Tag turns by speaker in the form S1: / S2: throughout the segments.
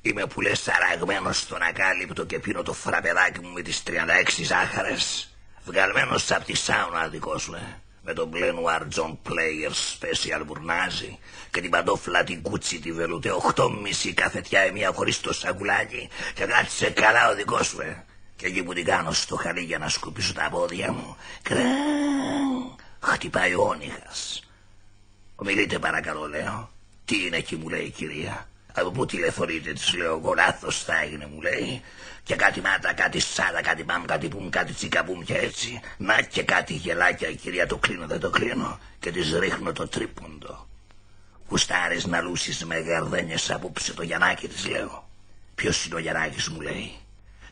S1: Είμαι που λες αραγμένος στον ακάλυπτο και πίνω το φραπεδάκι μου με τις 36 ζάχαρες. Βγαλμένος απ' τη σάουνα δικό σου, με τον μπλε νουάρ John Player Special μπουρνάζι και την παντόφλα την κούτσι τη βελουτέ 8,5 καφετιά η μία χωρίς το σακουλάκι και κάτσε καλά ο δικός σου, Και εκεί που την κάνω στο χαλί για να σκουπίσω τα πόδια μου, κραν, χτυπάει ο όνυχας. Ομιλείτε παρακαλώ, λέω. Τι είναι εκεί, μου λέει η κυρία. Από πού τηλεφωνείτε, της λέω εγώ, λάθος θα έγινε, μου λέει. Και κάτι μάτα, κάτι σάλα, κάτι μπαμ, κάτι πουμ, κάτι τσικαπουμ και έτσι. Να και κάτι γελάκια, η κυρία, το κλείνω, δεν το κλείνω. Και της ρίχνω το τρίποντο. Γουστάρεις να λούσεις με γαρδένιες απόψε το Γιαννάκη, της λέω. Ποιος είναι ο Γιαννάκης, μου λέει.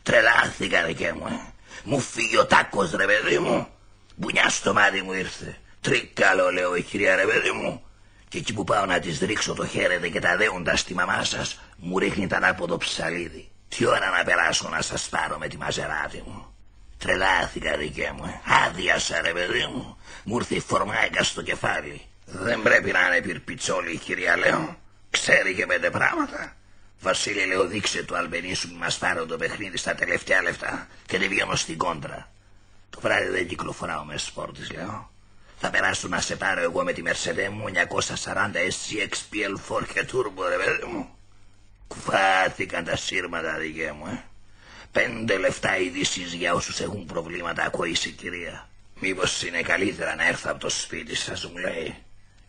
S1: Τρελάθηκα, δικέ μου, Μου φύγει ο τάκος, ρε παιδί μου. Μπουνιά στο μάτι μου ήρθε. Τρίκαλο, λέω, η κυρία, ρε παιδί μου. Και εκεί που πάω να της ρίξω το χαίρετε και τα δέοντα στη μαμά σας, μου ρίχνει τα ανάποδο ψαλίδι. Τι ώρα να περάσω να σας πάρω με τη μαζεράτη μου. Τρελάθηκα, δικέ μου, Άδειασα, ρε παιδί μου. Μου ήρθε η φορμάικα στο κεφάλι. Δεν πρέπει να είναι πυρπιτσόλη η κυρία, λέω. Ξέρει και 5 πράγματα. Βασίλη, λέω, δείξε του Αλμπενίσου που μας πάρω το παιχνίδι στα τελευταία λεφτά και δεν βγαίνω στην κόντρα. Το βράδυ δεν κυκλοφοράω με σπορ, λέω. Θα περάσω να σε πάρω εγώ με τη Mercedes μου 940 SCX PL4 και turbo, ρε παιδί μου. Κουφάθηκαν τα σύρματα, δικέ μου, 5 λεφτά ειδήσεις για όσους έχουν προβλήματα, ακούεις η κυρία. Μήπως είναι καλύτερα να έρθω από το σπίτι σας, μου λέει.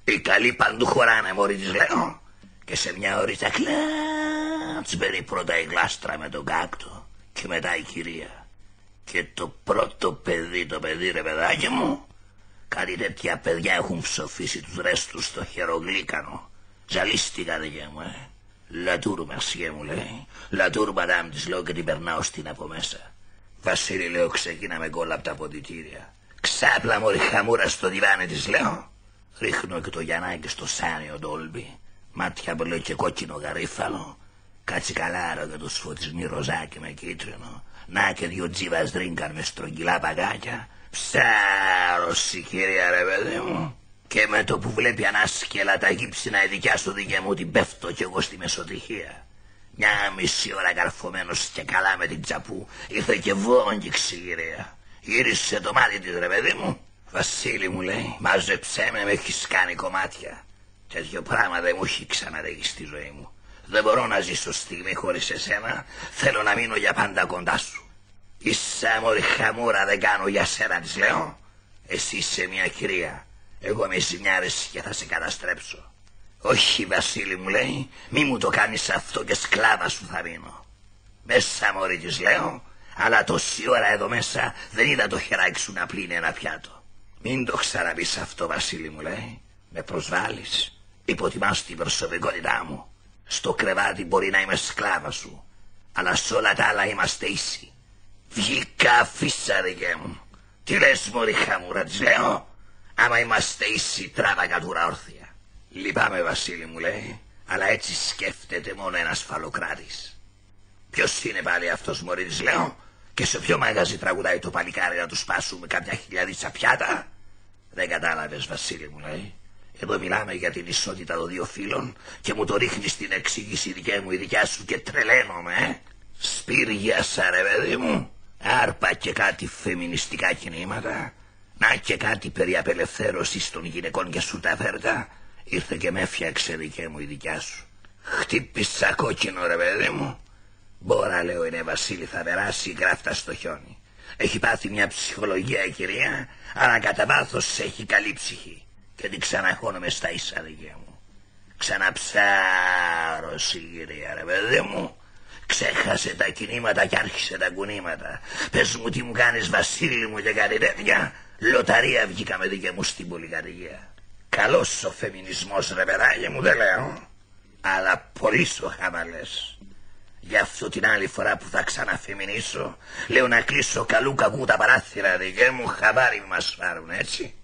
S1: Οι καλοί παντού χωράνε, μωρή, της λέω. Και σε μια ωρίτσα κλάτς μπαίνει πρώτα η γλάστρα με τον κάκτο και μετά η κυρία. Και το πρώτο παιδί, ρε παιδάκι μου, κάτι τέτοια παιδιά έχουν ψοφήσει τους ρέστους στο χερογλύκανο. Ζαλίστηκα, δικέ μου, Λατούρ, μερσιέ, μου λέει. Λατούρ, μαντάμ, της λέω και την περνάω στην από μέσα. Βασίλη, λέω, ξεκίνα με γκόλ απ' τα ποντιτήρια. Ξάπλα, μωρή χαμούρα στο διβάνι, της λέω. Ρίχνω και το Γιαννάκι στο σάνιο ντόλμπι. Μάτια μπλε και κόκκινο γαρίφαλο. Κάτσε καλάρο και το σφωτισμί ροζάκι με κίτρινο. Να και 2 τζίβας δρίνκαν με στρογγυλά παγάκια. Ψάρωση, κυρία, ρε παιδί μου. Και με το που βλέπει ανάσκελα τα γύψινα η δικιά σου, δικιά μου, την πέφτω κι εγώ στη μεσοτυχία. Μια μισή ώρα καρφωμένος και καλά με την τσαπού, ήρθε και βόγγιξη, κυρία. Γύρισε το μάτι της, ρε παιδί μου. Βασίλη, μου λέει, μάζεψέ με έχεις κάνει κομμάτια. Τέτοιο πράγμα δεν μου έχει ξαναδέχει στη ζωή μου. Δεν μπορώ να ζήσω στιγμή χωρίς εσένα. Θέλω να μείνω για πάντα κοντά σου. Ίσα, μωρή χαμούρα, δεν κάνω για σένα, της λέω. Εσύ είσαι μια κυρία. Εγώ με ζημιάρες και θα σε καταστρέψω. Όχι, Βασίλη, μου λέει, μη μου το κάνεις αυτό και σκλάβα σου θα μείνω. Μέσα, μωρή, της λέω, αλλά τόση ώρα εδώ μέσα δεν είδα το χεράκι σου να πλύνει ένα πιάτο. Μην το ξαναπείς αυτό, Βασίλη, μου λέει. Με προσβάλλεις. Υποτιμάς την προσωπικότητά μου. Στο κρεβάτι μπορεί να είμαι σκλάβα σου, αλλά σε όλα τα άλλα είμαστε ίσοι. Βγήκα, φύσα, δικέ μου. Τι λες, μωρή χαμούρα, της λέω. Άμα είμαστε ίσοι, τράβα κατούρα όρθια. Λυπάμαι, Βασίλη, μου λέει, αλλά έτσι σκέφτεται μόνο ένας φαλοκράτης. Ποιος είναι πάλι αυτός, μωρή, της λέω. Και σε ποιο μαγαζί τραγουδάει το παλικάρι να του σπάσουμε κάποια χιλιάδιτσα πιάτα. Δεν κατάλαβες, Βασίλη, μου λέει. Εδώ μιλάμε για την ισότητα των 2 φύλων και μου το ρίχνεις στην εξήγηση δικιά μου η δικιά σου και τρελαίνομαι, Σπύριασα, ρε παιδί μου. Άρπα και κάτι φεμινιστικά κινήματα. Να και κάτι περί απελευθέρωσης των γυναικών και σου τα φέρτα. Ήρθε και με έφτιαξε, δικέ μου, η δικιά σου. Χτύπησα κόκκινο, ρε παιδί μου. Μπόρα, λέω, είναι, Βασίλη, θα περάσει η γράφτα στο χιόνι. Έχει πάθει μια ψυχολογία η κυρία, αλλά κατά βάθος έχει καλή ψυχή. Και την ξαναχώνομαι στα ίσα, δικέ μου. Ξαναψάρωση, κυρία, ρε παιδί μου. Ξέχασε τα κινήματα και άρχισε τα κουνήματα. Πες μου τι μου κάνεις, Βασίλη μου, και κάτι τέτοια. Λοταρία βγήκαμε, δικέ μου, στην πολυκατοικία. Καλός ο φεμινισμός, ρε παιδάκι μου, δεν λέω. Αλλά πολύ σου χαβαλές. Γι' αυτό την άλλη φορά που θα ξαναφεμινήσω, λέω να κλείσω καλού κακού τα παράθυρα, δικέ μου, χαμπάρι μας πάρουν, έτσι.